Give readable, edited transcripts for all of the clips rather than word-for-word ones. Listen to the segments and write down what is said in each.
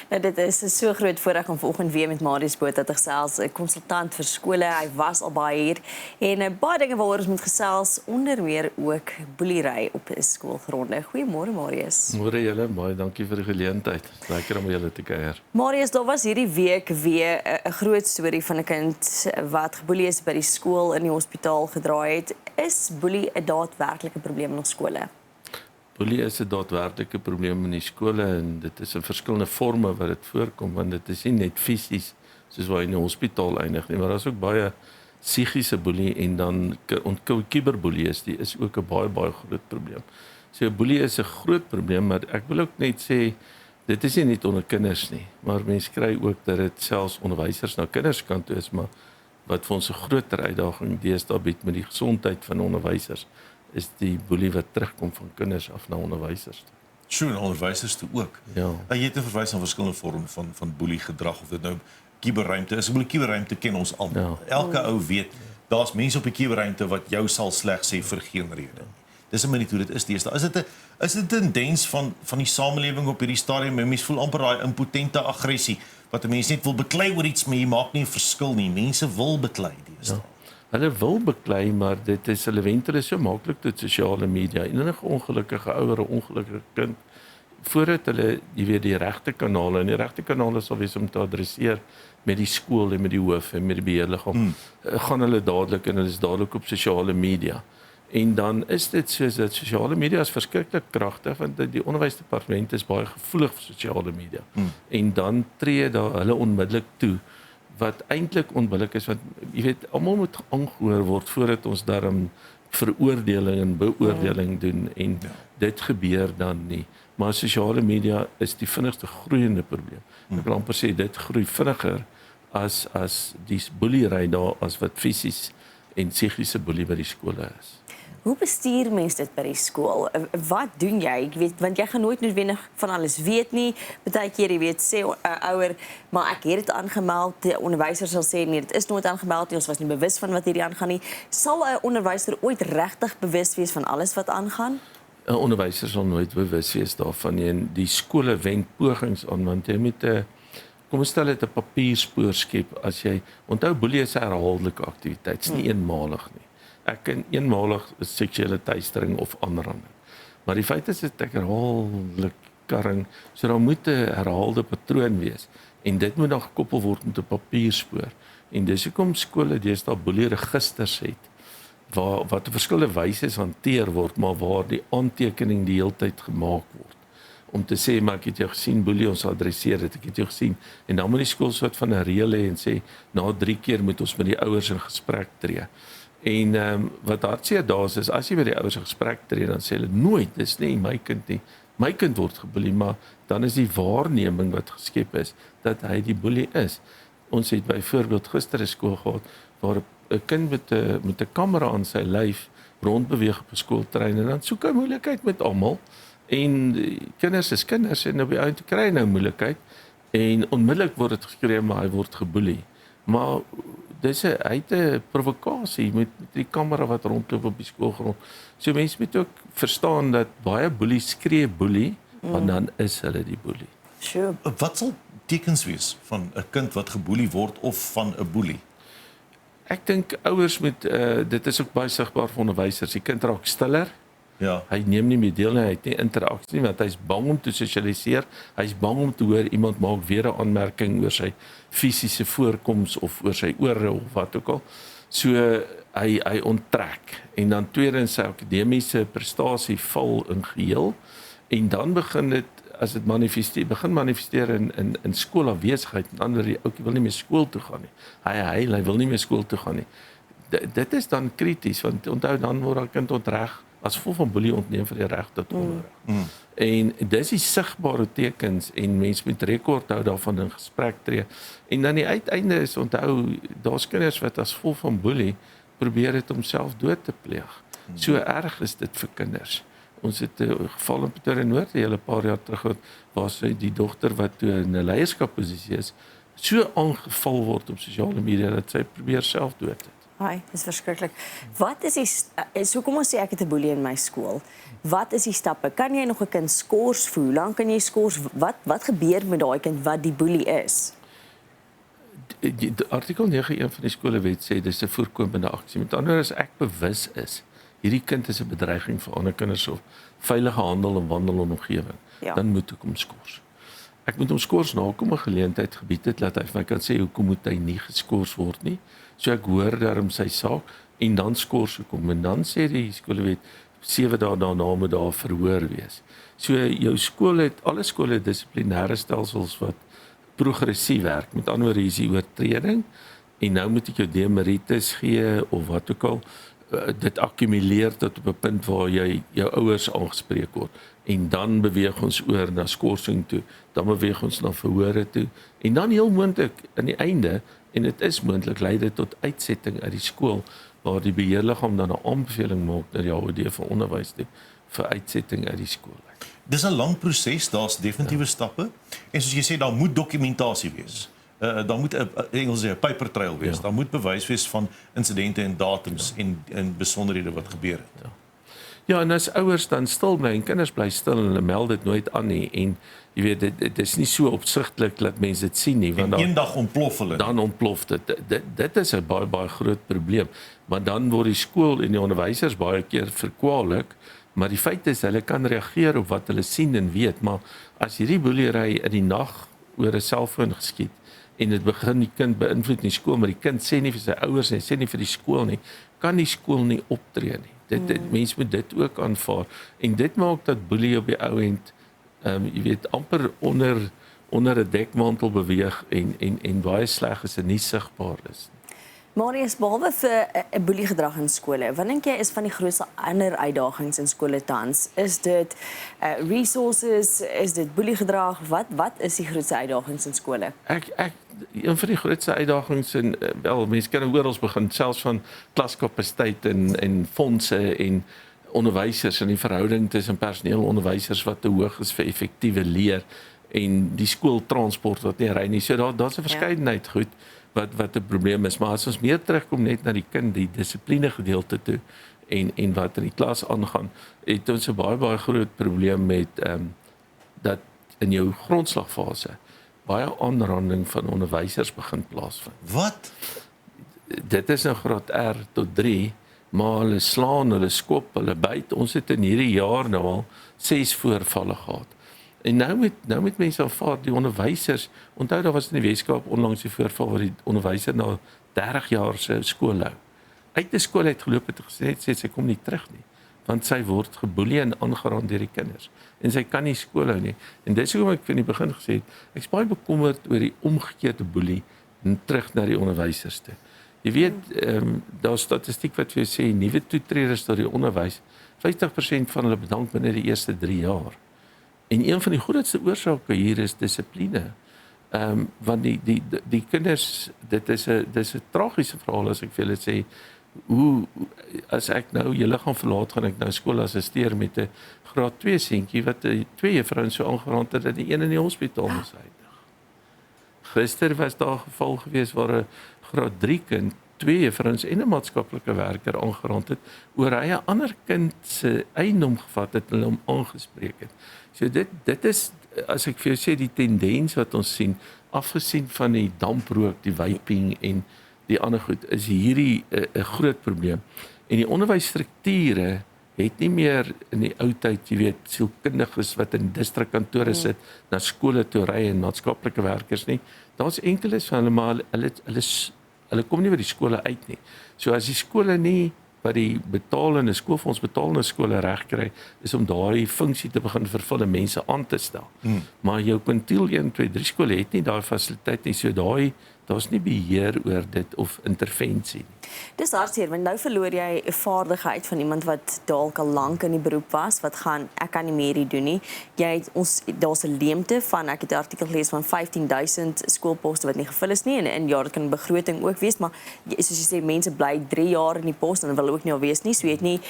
Nou, dit is 'n so groot voorreg om vanoggend weer met Marius Botha te gesels, 'n konsultant vir skole. Hy was al baie hier en baie dinge waaroor ons moet gesels, onder meer ook boelery op skoolgronde. Goeiemôre Marius. Môre julle, baie dankie vir die geleentheid. Lekker om julle te kuier. Marius, daar was hierdie week weer 'n groot storie van 'n kind wat geboelie is by die skool in die hospitaal gedraai het. Is boelie 'n daadwerklike probleem in ons skole? Boelie is 'n daadwerklike probleem in die skole en dit is in verskillende forme wat dit voorkom, want dit is nie net fisies soos waar jy in 'n hospitaal eindig nie, maar daar is ook baie psigiese boelie en dan cyberboelie is ook 'n baie groot probleem. So boelie is 'n groot probleem, maar ek wil ook net sê dit is nie net onder kinders nie, maar mense kry ook dat dit selfs onderwysers na kinders kant toe is, maar wat vir ons 'n groter uitdaging deesdae bied met die gesondheid van onderwysers is die boelie wat terugkom van kinders af na onderwysers. Sjoe, en onderwysers toe ook. Ja. Jy het 'n verwys na verskillende vorme van boelie gedrag, of dit nou kuberruimte is. Ek bedoel, kuberruimte ken ons almal. Ja. Elke ou weet, daar's mense op die kuberruimte wat jou sal sleg sê vir geen rede. Dis maar nie hoe dit is deesdae. Is dit 'n tendens van die samelewing op hierdie stadium? Mense voel amper daai impotente aggressie wat 'n mens net wil beklei oor iets, maar jy maak nie 'n verskil nie. Mense wil beklei deesdae. Ja. Hulle wil beklei, maar dit is hulle wend hulle so maklik tot sosiale media. Enige ongelukkige ouer, ongelukkige kind, voordat hulle, jy weet, die regte kanale, en die regte kanale sal wees om te adresseer met die skool en met die hoof en met die beheerliggaam, gaan hulle dadelik en hulle is dadelik op sosiale media. En dan is dit soos dat sosiale media is verskriklik kragtig, want die onderwysdepartement is baie gevoelig vir sosiale media. En dan tree daar hulle onmiddellik toe, wat eintlik onbillik is, want jy weet, almal moet aangehoor word voordat ons daarom veroordeling en beoordeling doen, en dit gebeur dan nie. Maar sosiale media is die vinnigste groeiende probleem. Ek wil amper sê, dit groei vinniger as die boelery daar, as wat fisies en psigiese boelie by die skole is. Hoe bestuur mense dit by die skool? Wat doen jy? Ek weet, want jy gaan nooit noodwendig van alles weet nie. Partykeer jy weet sê 'n ouer, maar ek het dit aangemeld. Die onderwyser sal sê nee, dit is nooit aangemeld nie. Ons was nie bewus van wat hierdie aangaan nie. Sal 'n onderwyser ooit regtig bewus wees van alles wat aangaan? 'n Onderwyser sal nooit bewus wees daarvan nie. En die skole wend pogings aan, want jy moet kom ons stel dit 'n papierspoor skep. As jy onthou, boelie is 'n herhaaldelike aktiwiteit, is nie eenmalig nie. Ek ken eenmalig seksuele teistering of aanranding. Maar die feit is dit ek herhaaldelik karring, so daar moet 'n herhaalde patroon wees. En dit moet dan gekoppel word met 'n papierspoor. En dis hoekom skole deesdae boelieregisters het, wat op verskillende wyse hanteer word, maar waar die aantekening die heeltyd gemaak word. Om te sê, maar ek het jou gesien boelie, ons adresseer dit, ek het jou gesien. En dan moet die skool soort van 'n reël hê en sê, na 3 keer moet ons met die ouers in gesprek tree. En wat hartseer daar is, as jy met die ouers in gesprek tree, dan sê hulle nooit, dis nie my kind nie. My kind word geboelie, maar dan is die waarneming wat geskep is, dat hy die boelie is. Ons het byvoorbeeld gister 'n skool gehad, waar 'n kind met 'n kamera aan sy lyf rondbeweeg op 'n skoolterrein, en dan soek hy moeilikheid met almal. En kinders is kinders, en op die einde kry hy nou moeilikheid, en onmiddellik word dit geskree, maar hy word geboelie. Maar hy het 'n provokasie met die kamera wat rondloop op die skoolgrond. So mense moet ook verstaan dat baie boelies skree boelie, want dan is hulle die boelie. Sure. Wat sal tekens wees van 'n kind wat geboelie word of van 'n boelie? Ek dink ouers moet, dit is ook baie sigbaar vir onderwysers, die kind raak stiller. Ja. Hy neem nie meer deel nie, hy het nie interaksie nie, want hy's bang om te sosialiseer. Hy's bang om te hoor iemand maak weer 'n aanmerking oor sy fisiese voorkoms of oor sy ore of wat ook al. So hy onttrek. En dan tweedens sy akademiese prestasie val in geheel, en dan begin dit, as dit manifesteer in skoolafwesigheid. Met ander woorde, die ouetjie wil nie meer skool toe gaan nie. Hy wil nie meer skool toe gaan nie. Dit is dan krities, want onthou, dan word 'n kind ontreg as gevolg van boelie ontneem vir die reg tot onderrig. En dis die sigbare tekens, en mens moet rekord hou daarvan in gesprek tree. En dan die uiteinde is, onthou, daar's kinders wat as gevolg van boelie probeer het om self dood te pleeg. So erg is dit vir kinders. Ons het 'n geval in Pretoria Noord 'n hele paar jaar terug gehad, waar sy die dogter wat toe in 'n leierskapposisie is, so aangeval word op sosiale media dat sy probeer self dood het. Ai, dis verskriklik. Wat is so kom ons sê ek het 'n boelie in my skool. Wat is die stappe? Kan jy nog 'n kind skors? Hoe lank kan jy skors? Wat gebeur met daai kind wat die boelie is? Die artikel 9.1 van die skolewet sê dis 'n voorkomende aksie. Met ander woorde, as ek bewus is hierdie kind is 'n bedreiging vir ander kinders of veilige handel en wandel in omgewing, Ja. dan moet ek hom skors. Ek moet hom skors nakom 'n geleentheid gebied het dat hy vir my kan sê hoekom moet hy nie geskors word nie. So ek hoor daarom sy saak en dan skors ek hom en dan sê die skolewet 7 dae daarna moet daar verhoor wees. So jou skool het alle skole het dissiplinêre stelsels wat progressief werk. Met ander woorde, is die oortreding en nou moet ek jou demerites gee of wat ook al. Dit akkumuleer tot op 'n punt waar jy jou ouers aangespreek word en dan beweeg ons oor na skorsing toe, dan beweeg ons na verhore toe en dan heel moontlik aan die einde en dit is moontlik lei dit tot uitsetting uit die skool waar die beheerliggaam dan 'n aanbeveling maak na die HOD vir onderwys toe vir uitsetting uit die skool. Dis 'n lang proses, daar's definitiewe stappe en soos jy sê daar moet dokumentasie wees. Daar moet 'n Engels sê 'n paper trail wees. Daar moet bewys wees van insidente en datums en besonderhede wat gebeur het. Ja, en as ouers dan stil bly en kinders bly stil en hulle meld dit nooit aan nie en jy weet dit is nie so opsigtelik dat mense dit sien nie want En eendag ontplof hulle. dan ontplof dit is 'n baie groot probleem, maar dan word die skool en die onderwysers baie keer verkwalik, maar die feit is hulle kan reageer op wat hulle sien en weet, maar as hierdie boelery in die nag oor 'n selfoon geskied en dit begin die kind beïnvloed in die skool, maar die kind sê nie vir sy ouers nie, sê nie vir die skool nie, kan die skool nie optree nie. Mense moet dit ook aanvaar en dit maak dat boelie op die ou end jy weet amper onder 'n dekmantel beweeg en baie sleg is en nie sigbaar is. Marius, behalwe vir 'n boeliegedrag in skole, wat dink jy is van die grootste ander uitdagings in skole tans? Is dit resources, is dit boeliegedrag? Wat is die grootste uitdagings in skole? Een van die grootste uitdagings en wel mense kan oral begin selfs van klaskapasiteit en fondse en onderwysers en die verhouding tussen personeel en onderwysers wat te hoog is vir effektiewe leer en die skooltransport wat nie ry nie. So daar's 'n verskeidenheid goed wat 'n probleem is, maar as ons meer terugkom net na die kind, die dissipline gedeelte toe en wat in die klas aangaan, het ons 'n baie groot probleem met dat in jou grondslagfase baie aanranding van onderwysers begin plaasvind. Wat? Dit is nou graad R tot 3, maar hulle slaan, hulle skop, hulle byt. Ons het in hierdie jaar nou al 6 voorvalle gehad. En nou met mense aanvaar die onderwysers. Onthou daar was in die Weskaap onlangs die voorval waar die onderwyser na 30 jaar se skool hou. Uit die skool uit geloop het gesê sy kom nie terug nie, want sy word geboelie en aangerand deur die kinders en sy kan nie skool hou nie. En dis hoekom ek van die begin gesê het, ek's baie bekommerd oor die omgekeerde boelie en terug na die onderwysers toe. Jy weet, daar's statistiek wat vir jou sê nuwe toetreders tot die onderwys, 50% van hulle bedank binne die eerste 3 jaar. En een van die grootste oorsake hier is dissipline. Want die kinders, dit is 'n tragiese verhaal as ek vir julle sê, hoe as ek nou julle gaan verlaat, gaan ek nou skool assisteer met 'n graad 2 seentjie wat 2 juffrouens so aangerand het dat die een in die hospitaal moes eindig. Gister was daar 'n geval gewees waar 'n graad 3 kind 2 juffrouens en 'n maatskaplike werker aangerand het oor hy 'n ander kind se eiendom gevat het en hom aangespreek het. So dit is, as ek vir jou sê, die tendens wat ons sien, afgesien van die damprook, die vaping en die ander goed, is hierdie 'n groot probleem. En die onderwysstrukture het nie meer in die ou tyd, jy weet, sielkundiges wat in distrikkantore sit, na skole toe ry en maatskaplike werkers nie. Daar's enkeles van hulle, maar hulle kom nie by die skole uit nie. So as die skole nie wat die betalende skoolfonds betalende skole reg kry, is om daardie funksie te begin vervul en mense aan te stel. Maar jou kwintiel 1, 2, 3 skole het nie daai fasiliteit nie, so daar's nie beheer oor dit of intervensie nie. Dis hartseer, want nou verloor jy 'n vaardigheid van iemand wat dalk al lank in die beroep was, wat gaan, ek kan nie meer hier doen nie. Daar's 'n leemte van, ek het 'n artikel gelees van 15,000 skoolposte wat nie gevul is nie, en ja, dit kan 'n begroting ook wees, maar soos jy sê, mense bly 3 jaar in die pos, en wil ook nie al wees nie, so jy het nie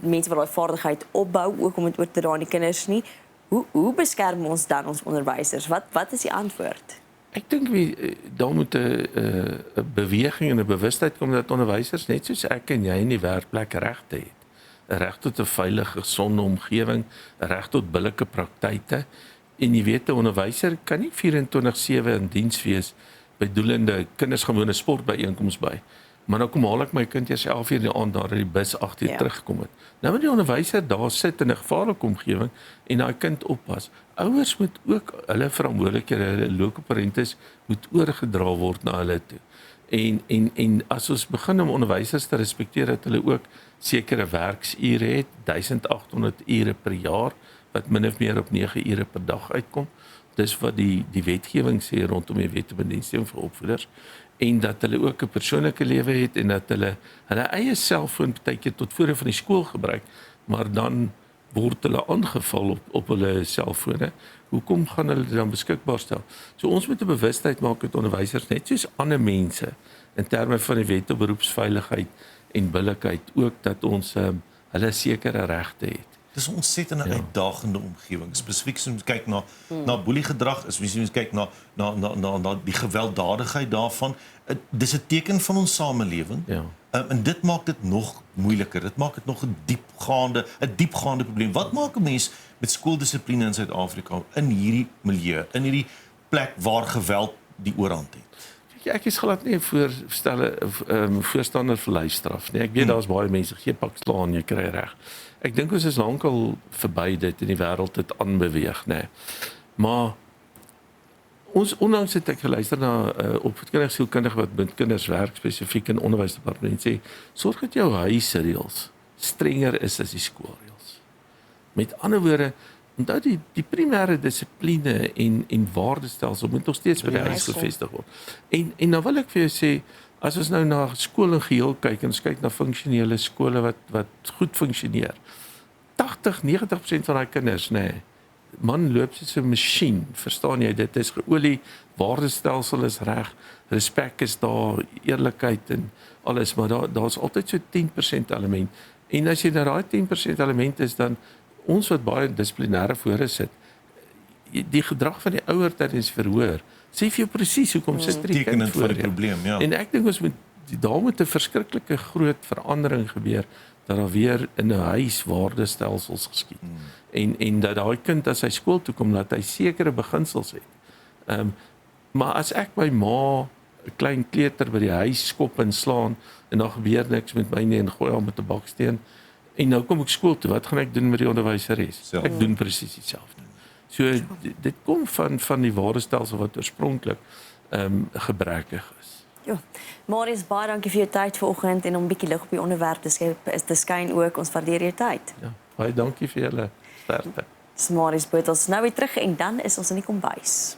mense wat daai vaardigheid opbou, ook om dit oor te dra aan die kinders nie. Hoe beskerm ons dan ons onderwysers? Wat is die antwoord? Ek dink daar moet 'n beweging en 'n bewustheid kom dat onderwysers net soos ek en jy in die werkplek regte het. 'n Reg tot 'n veilige, gesonde omgewing, 'n reg tot billike praktyke. En jy weet 'n onderwyser kan nie 24/7 in diens wees by doelende kindersgewone sportbyeenkomste by. Maar nou kom haal ek my kind eers 11:00 in die aand daar in die bus 8:00 teruggekom het. Nou moet die onderwyser daar sit in 'n gevaarlike omgewing en daai kind oppas. Ouers moet ook hulle verantwoordelikhede, hulle loopparentes moet oorgedra word na hulle toe. En as ons begin om onderwysers te respekteer dat hulle ook sekere werksure het, 1800 ure per jaar wat min of meer op 9 ure per dag uitkom. Dis wat die wetgewing sê rondom die wet op bedienstiging vir opvoeders. En dat hulle ook 'n persoonlike lewe het en dat hulle eie selfoon partykeer tot voor van die skool gebruik, maar dan word hulle aangeval op hulle selfone. Hoekom gaan hulle dit dan beskikbaar stel? So ons moet 'n bewustheid maak met onderwysers net soos ander mense in terme van die wet op beroepsveiligheid en billikheid ook dat ons hulle sekere regte het. Dis 'n ontsettende uitdagende omgewing. Spesifiek as ons kyk na boeliegedrag, as ons kyk na die gewelddadigheid daarvan, dis 'n teken van ons samelewing. Ja. En dit maak dit nog moeiliker. Dit maak dit nog 'n diepgaande probleem. Wat maak 'n mens met skooldissipline in Suid-Afrika in hierdie milieu, in hierdie plek waar geweld die oorhand het? Ek is glad nie 'n voorstander vir lyfstraf nie. Ek weet daar's baie mense gee pak slaan, jy kry reg. Ek dink ons is lankal verby dit in die wêreld het aanbeweeg, nê. Maar ons onlangs het ek geluister na opvoedkundige sielkundige wat met kinders werk spesifiek in onderwysdepartement sê, sorg dat jou huisreëls strenger is as die skoolreëls. Met ander woorde, omdat die primêre dissipline en waardestelsel moet nog steeds by die huis gevestig word. En nou wil ek vir jou sê, as ons nou na skool in geheel kyk en ons kyk na funksionele skole wat goed funksioneer. 80-90% van daai kinders, man loop soos 'n masjien, verstaan jy? Dit is geolie, waardestelsel is reg, respek is daar, eerlikheid en alles, maar daar's altyd so 10% element. En as jy na daai 10% element is dan ons wat baie dissiplinêre voorre sit, die gedrag van die ouer tydens verhoor, sê vir jou presies hoekom sit die kind voor die probleem, ja. En ek dink ons daar moet 'n verskriklike groot verandering gebeur dat daar weer in 'n huis waardestelsels geskied. En dat daai kind as hy skool toe kom dat hy sekere beginsels het. Maar as ek my ma 'n klein kleuter by die huis skop en slaan en daar gebeur niks met my nie en gooi hom met 'n baksteen en nou kom ek skool toe, wat gaan ek doen met die onderwyseres? Ek doen presies dieselfde. So dit kom van die waardestelsel wat oorspronklik gebrekkig is. Ja. Marius, baie dankie vir jou tyd vanoggend en om 'n bietjie lig op die onderwerp te skyn ook. Ons waardeer jou tyd. Ja, baie dankie vir julle sterkte. Marius Botha, nou weer terug en dan is ons in die kombuis.